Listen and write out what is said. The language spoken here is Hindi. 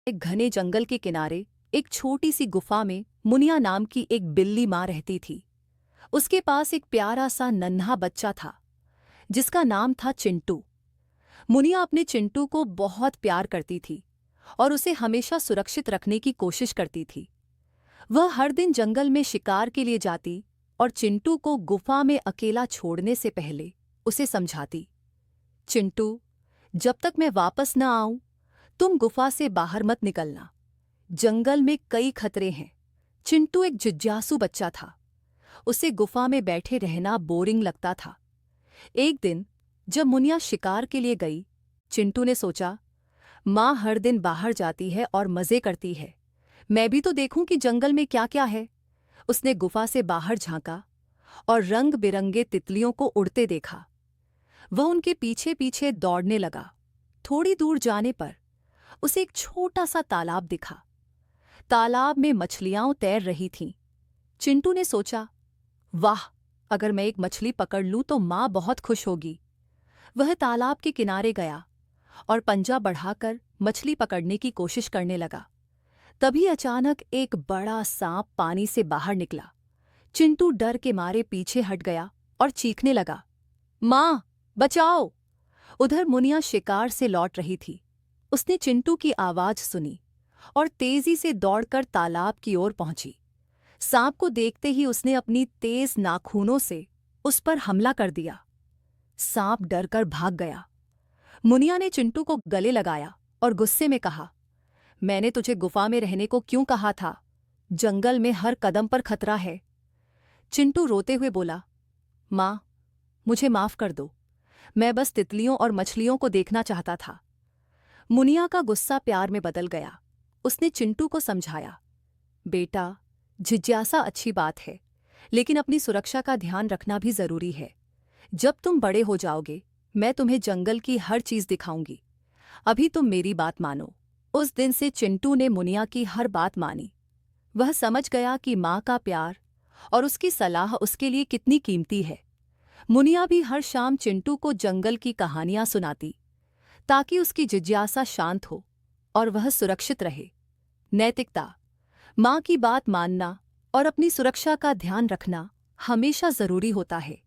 एक घने जंगल के किनारे एक छोटी सी गुफा में मुनिया नाम की एक बिल्ली माँ रहती थी। उसके पास एक प्यारा सा नन्हा बच्चा था जिसका नाम था चिंटू। मुनिया अपने चिंटू को बहुत प्यार करती थी और उसे हमेशा सुरक्षित रखने की कोशिश करती थी। वह हर दिन जंगल में शिकार के लिए जाती और चिंटू को गुफा में अकेला छोड़ने से पहले उसे समझाती, चिंटू, जब तक मैं वापस न आऊं तुम गुफा से बाहर मत निकलना। जंगल में कई खतरे हैं। चिंटू एक जिज्ञासु बच्चा था। उसे गुफा में बैठे रहना बोरिंग लगता था। एक दिन जब मुनिया शिकार के लिए गई, चिंटू ने सोचा, माँ हर दिन बाहर जाती है और मजे करती है, मैं भी तो देखूं कि जंगल में क्या क्या है। उसने गुफा से बाहर झांका और रंग बिरंगे तितलियों को उड़ते देखा। वह उनके पीछे पीछे दौड़ने लगा। थोड़ी दूर जाने पर उसे एक छोटा सा तालाब दिखा। तालाब में मछलियां तैर रही थीं। चिंटू ने सोचा, वाह, अगर मैं एक मछली पकड़ लूं तो माँ बहुत खुश होगी। वह तालाब के किनारे गया और पंजा बढ़ाकर मछली पकड़ने की कोशिश करने लगा। तभी अचानक एक बड़ा सांप पानी से बाहर निकला। चिंटू डर के मारे पीछे हट गया और चीखने लगा, माँ, बचाओ! उधर मुनिया शिकार से लौट रही थी। उसने चिंटू की आवाज सुनी और तेजी से दौड़कर तालाब की ओर पहुंची। सांप को देखते ही उसने अपनी तेज नाखूनों से उस पर हमला कर दिया। सांप डरकर भाग गया। मुनिया ने चिंटू को गले लगाया और गुस्से में कहा, मैंने तुझे गुफा में रहने को क्यों कहा था? जंगल में हर कदम पर खतरा है। चिंटू रोते हुए बोला, माँ, मुझे माफ कर दो। मैं बस तितलियों और मछलियों को देखना चाहता था। मुनिया का गुस्सा प्यार में बदल गया। उसने चिंटू को समझाया, बेटा, जिज्ञासा अच्छी बात है, लेकिन अपनी सुरक्षा का ध्यान रखना भी जरूरी है। जब तुम बड़े हो जाओगे, मैं तुम्हें जंगल की हर चीज दिखाऊंगी। अभी तुम मेरी बात मानो। उस दिन से चिंटू ने मुनिया की हर बात मानी। वह समझ गया कि माँ का प्यार और उसकी सलाह उसके लिए कितनी कीमती है। मुनिया भी हर शाम चिंटू को जंगल की कहानियां सुनाती ताकि उसकी जिज्ञासा शांत हो और वह सुरक्षित रहे। नैतिकता, माँ की बात मानना और अपनी सुरक्षा का ध्यान रखना हमेशा जरूरी होता है।